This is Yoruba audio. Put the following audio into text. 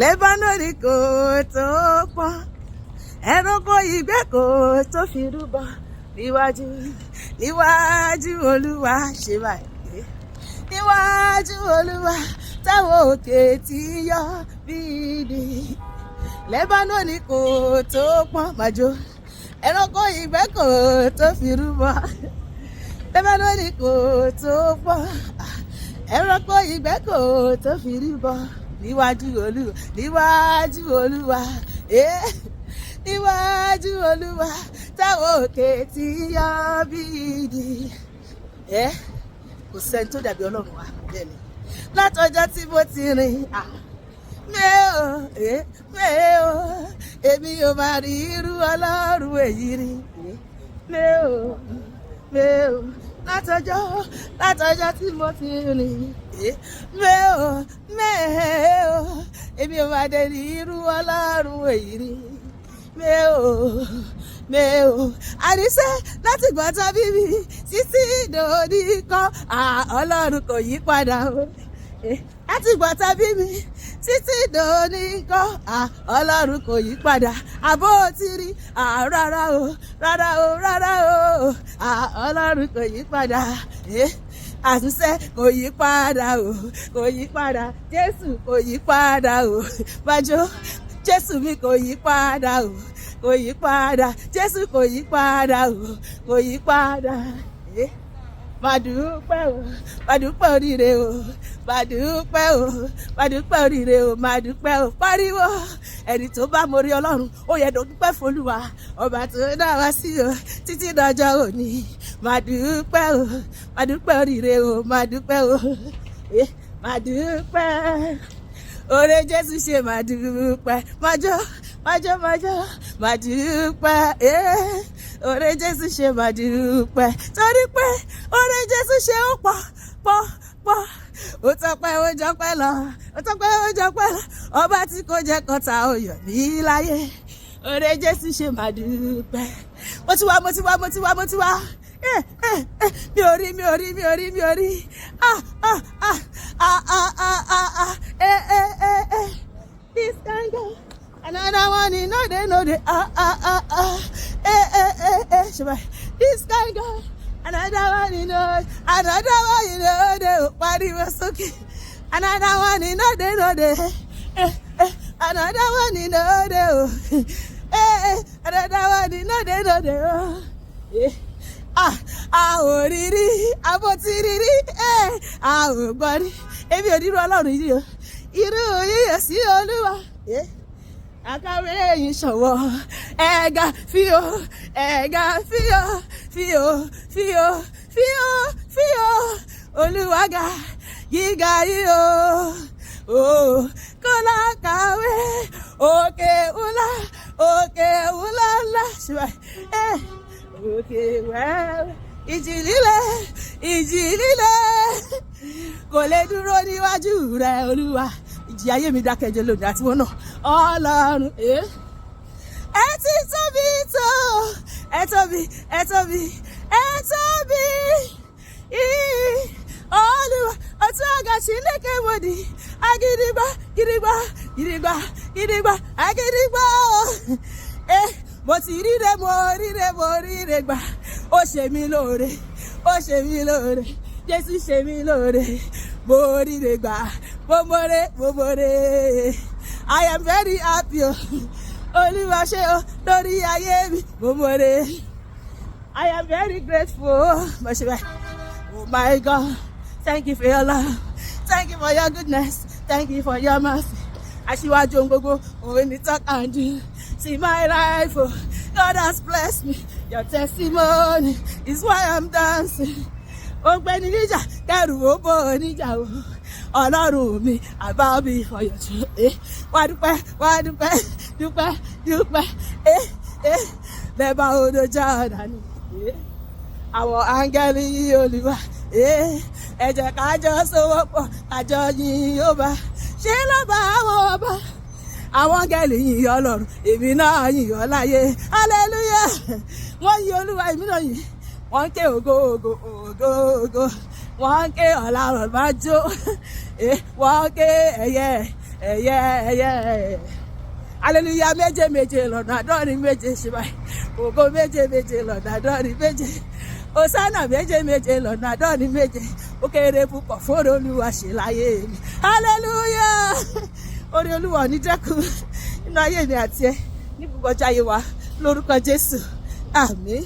Lebanoni kò tó pọ́n, ẹranko ìgbẹ́ kò tó fi rúbọ níwájú Olúwa ṣe báyìí. Níwájú Olúwa táwọn òkè tí yọ bí idì. Lebanoni kò tó pọ́n màjò, ẹranko ìgbẹ́ kò tó fi rúbọ. Lebanoni kò tó pọ́n, ẹranko ìgbẹ́ kò tó fi rúbọ níwájú Olúwa, níwájú Olúwa, níwájú Olúwa táwọn òkè tí yọ bí idì. Kò sẹ́ni tó dàbí Ọlọ́run wa bẹ́ẹ̀ ni. Látọjọ́ tí mo ti rìn èmi ò máa rí irú Ọlọ́run èyí rí. Látọjọ́ tí mo ti rìn èmi ò máa dé rí irú Ọlọ́run èyí rí. Àníṣe láti gbọ́ tán bíbí títí dòní kan Ọlọ́run kò yí padà o. Láti gbọ́ tán bíbí títí dòní kan Ọlọ́run kò yí padà. Àbó ti rí rárá o Ọlọ́run kò yí padà. Àtúnṣe kò yí padà o, kò yí padà. Jésù kò yí padà o. Bájó Jésù mi kò yí padà o, kò yí padà. Jésù kò yí padà o, kò yí padà. Màdúpẹ́ o, màdúpẹ́ oríire o, màdúpẹ́ o, màdúpẹ́ oríire o, màdúpẹ́ o. Pariwo ẹni tó bá mórí Ọlọ́run ó yẹ dúpẹ́ f'Olúwa ọba tó dá wa sí o títí dọjọ́ òní. Màdúpẹ́ o, màdúpẹ́ oríire o, màdúpẹ́ o, màdúpẹ́. Oore Jésù ṣe màdúpẹ́, májọ́, màdúpẹ́. Oore Jésù ṣe màdúpẹ́, torí pé oore Jésù ṣe ó pọ̀. Ó tọ́pẹ́ ó jọpẹ́ lọ, ó tọ́pẹ́ ó jọpẹ́ lọ. Ọba tí kò jẹ́ kọ́ta oyọ̀ ní láyé. Oore Jésù ṣe màdúpẹ́. Mo ti wá. Mi ò rí. This kind girl, another one in no day. This kind girl, another one in no day. Pariwo sókè. Another one in no day. Another one in no day. Another one in no day. A ò rírí, àbò ti rírí, a ò gbọ́ rí. Èmi ò nírú Ọlọ́run yìí o. Irú yíyọ sí Olúwa. Àkàwé yìí ṣọ̀wọ́. Ẹ̀gà fíò. Olúwa ga gíga yìí o. Kò lákàwé. Òkè ńlá ńlá. Òkè wẹ́wẹ́. Ìjì líle kò lè dúró níwájú rẹ̀ Olúwa. Ìjì ayé mi dákẹ́jẹ́ lónìí àti wọn náà. Ọlọ́run ẹ ti tóbi tó, ẹ tóbi. Olúwa ọtún àga Chineke wòdì. Agídígbà agídígbà. Mo ti ríre gbà. Ó ṣe mí lóore. Jésù ṣe mí lóore. Mo ríre gbà. Mo mọ̀re. I am very happy o. Olúwa ṣe o lórí ayé mi. Mo mọ̀re. I am very grateful. Oh my God. Thank you for your love. Thank you for your goodness. Thank you for your mercy. Aṣíwájú ohun gbogbo, òun ni talk and do. See my life, oh, God has blessed me. Your testimony is why I'm dancing. Ọ̀gbẹ́ni níjà, kẹrù ó bò níjà o. Ọlọ́run mi, I bow before your throne. Wá dúpẹ́. Lẹ́bàá odò Jọ́dánì. Àwọn áńgẹ́lì yìí Olúwa. Ẹ jẹ́ ká jọ sowọ́pọ̀, ká jọ yìn Ọba. Ṣé lọ́ba àwọn ọba? Àwọn áńgẹ́lì yìn Ọlọ́run, èmi náà yìn ọ́ láyé. Hallelujah. Wọ́n yìn Olúwa, èmi náà yìn. Wọ́n ké ògo. Wọ́n ké ọ̀làrọ̀ máa jó. Wọ́n ké ẹ̀yẹ ẹ̀yẹ. Hallelujah méje méje lọ́nà àádọ́rin méje ṣe báyìí. Ògo méje méje lọ́nà àádọ́rin méje. Hosanna méje méje lọ́nà àádọ́rin méje. Ó kéré púpọ̀ fún Olúwa ṣe láyé mi. Hallelujah. Orí Olúwa ò ní dẹ́kun nínú ayé mi àti ẹ ní gbogbo ọjọ́ ayé wa lórúkọ Jésù. Àmín.